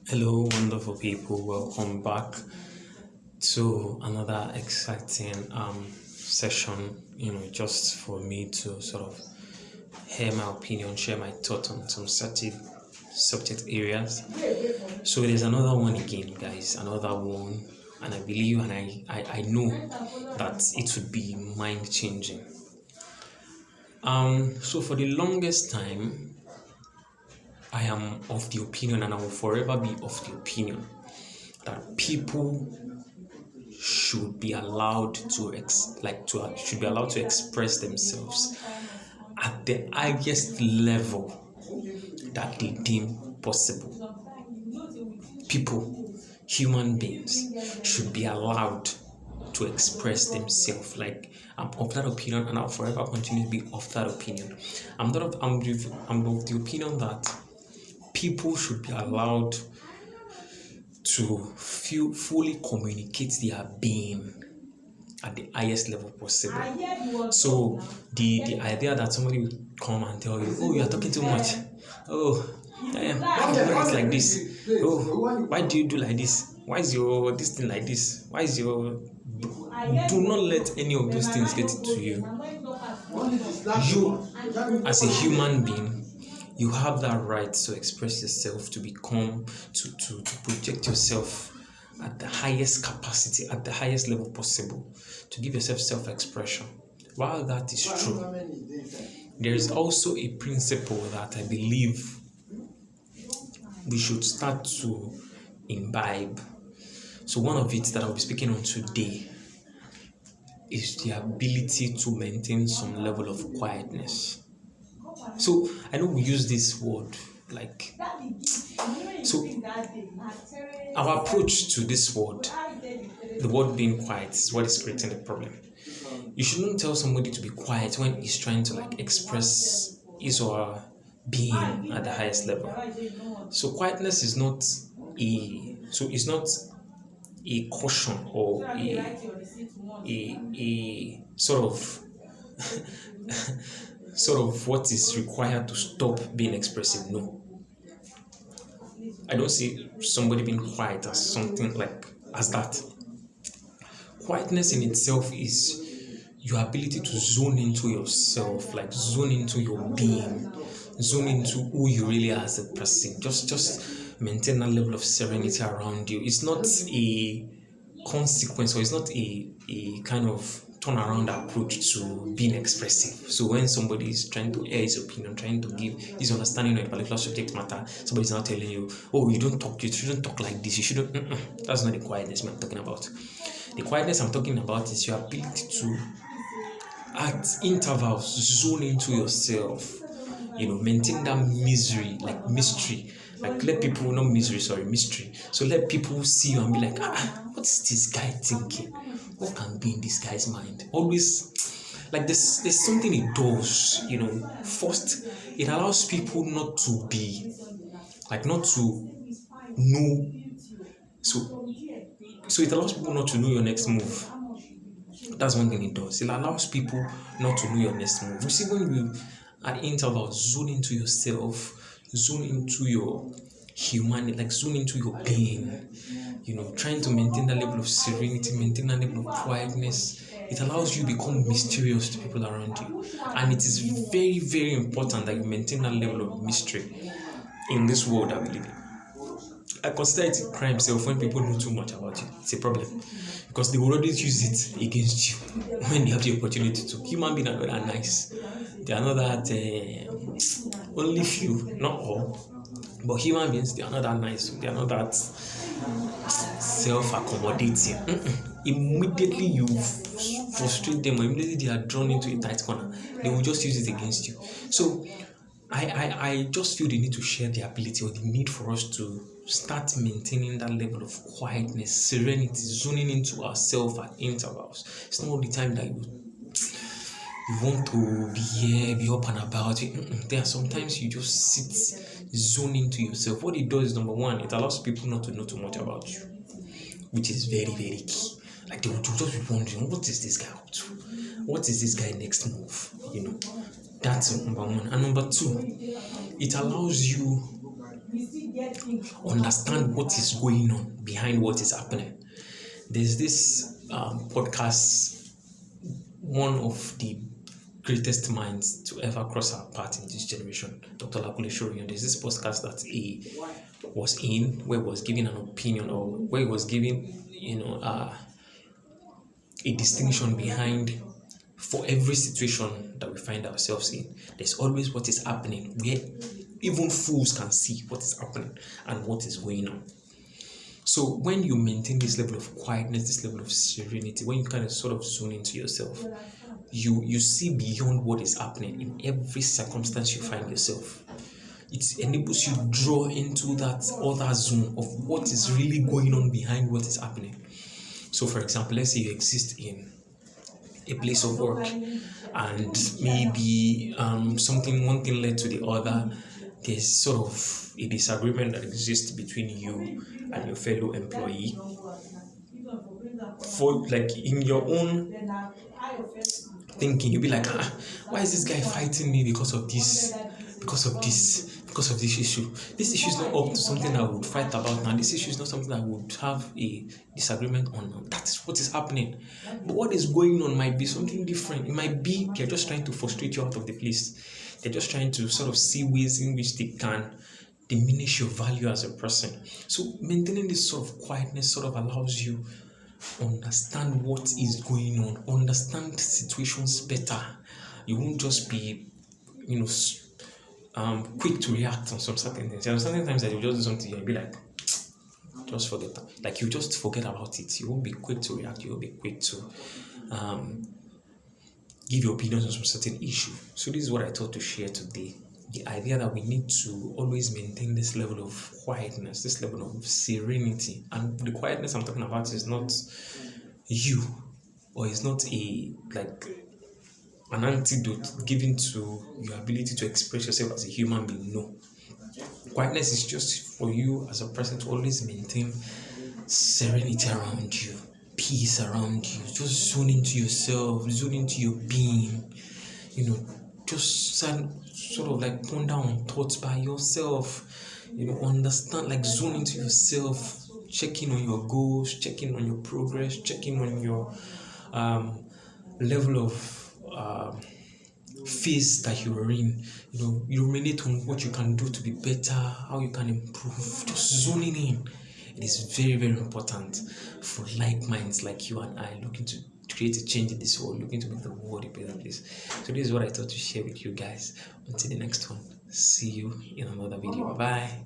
Hello, wonderful people. Welcome back to another exciting session. Just for me to sort of hear my opinion, share my thoughts on some certain subject areas. So there's another one again, guys. Another one, and I believe and I know that it would be mind changing. So for the longest time, I am of the opinion, and I will forever be of the opinion that people should be allowed to should be allowed to express themselves at the highest level that they deem possible. People, human beings, should be allowed to express themselves. Like I'm of that opinion, and I'll forever continue to be of that opinion. I'm of the opinion that people should be allowed to feel fully communicate their being at the highest level possible. So the idea that somebody will come and tell you, oh, you are talking too much. Oh, why do you act like this? Oh, why do you do like this? Why is your this thing like this? Why is your do not let any of those things get to you. You, as a human being, you have that right to express yourself, to become, to project yourself at the highest capacity, at the highest level possible, to give yourself self-expression. While that is true, there is also a principle that I believe we should start to imbibe. So one of it that I'll be speaking on today is the ability to maintain some level of quietness. So I know we use this word like so our approach to this word, the word being quiet, is what is creating the problem. You shouldn't tell somebody to be quiet when he's trying to express his or her being at the highest level. So quietness is not it's not a caution or a sort of sort of what is required to stop being expressive. No, I don't see somebody being quiet as something as that. Quietness in itself is your ability to zone into yourself, like zone into your being, zone into who you really are as a person. Just maintain that level of serenity around you. It's not a consequence, or it's not a kind of turnaround approach to being expressive. So when somebody is trying to air his opinion, trying to give his understanding of a particular subject matter, somebody's now telling you, oh, you shouldn't talk like this, you shouldn't. That's not the quietness I'm talking about. The quietness I'm talking about is your ability to, at intervals, zone into yourself. Maintain that mystery. Like let people, not misery, sorry, mystery. So let people see you and be like, what's this guy thinking? What can be in this guy's mind? Always, like there's something it does. First, it allows people not to know. So it allows people not to know your next move. That's one thing it does. It allows people not to know your next move. You see, when you at intervals zone into yourself, zone into your humanity, like zone into your being, trying to maintain that level of serenity, maintain that level of quietness, it allows you to become mysterious to people around you. And it is very, very important that you maintain that level of mystery in this world that we live in. I consider it a crime self when people know too much about you. It's a problem because they will always use it against you when they have the opportunity to. Human beings are not that nice. They are not that only few, not all, but human beings, they are not that nice. They are not that self-accommodating. Immediately you frustrate them, or immediately they are drawn into a tight corner, they will just use it against you. So I just feel the need to share the ability, or the need for us to start maintaining that level of quietness, serenity, zoning into ourselves at intervals. It's not all the time that you want to be here, be up and about. There are sometimes you just sit, zone into yourself. What it does is, number one, it allows people not to know too much about you, which is very, very key. Like they will just be wondering, what is this guy up to? What is this guy next move? That's number one. And number two, it allows you Understand what is going on behind what is happening. There's this podcast, one of the greatest minds to ever cross our path in this generation, Dr. Lakule Shorian. There's this podcast that he was in where he was giving an opinion, or where he was giving, a distinction behind, for every situation that we find ourselves in, there's always what is happening where even fools can see what is happening and what is going on. So when you maintain this level of quietness, this level of serenity, when you kind of sort of zone into yourself, you see beyond what is happening in every circumstance you find yourself. It enables you to draw into that other zone of what is really going on behind what is happening. So for example, let's say you exist in a place of work, and maybe one thing led to the other. There's sort of a disagreement that exists between you and your fellow employee. For like in your own thinking, you'll be like, why is this guy fighting me because of this issue? This issue is not up to something I would fight about now. This issue is not something I would have a disagreement on now. That is what is happening. But what is going on might be something different. It might be they're just trying to frustrate you out of the place. They're just trying to sort of see ways in which they can diminish your value as a person. So maintaining this sort of quietness sort of allows you understand what is going on, understand situations better. You won't just be, quick to react on some certain things. There are certain times that you just do something and be like, just forget that. Like you just forget about it. You won't be quick to react. You won't be quick to give your opinions on some certain issue. So this is what I thought to share today. The idea that we need to always maintain this level of quietness, this level of serenity. And the quietness I'm talking about is not you, or it's not an antidote given to your ability to express yourself as a human being. No. Quietness is just for you as a person to always maintain serenity around you, peace around you. Just zone into yourself, zone into your being, just sort of like ponder on thoughts by yourself, understand, like zone into yourself, checking on your goals, checking on your progress, checking on your level of phase that you are in. You ruminate on what you can do to be better, how you can improve, just zoning in. It is very, very important for like minds like you and I looking to create a change in this world, looking to make the world a better place. So this is what I thought to share with you guys. Until the next one, see you in another video. Bye.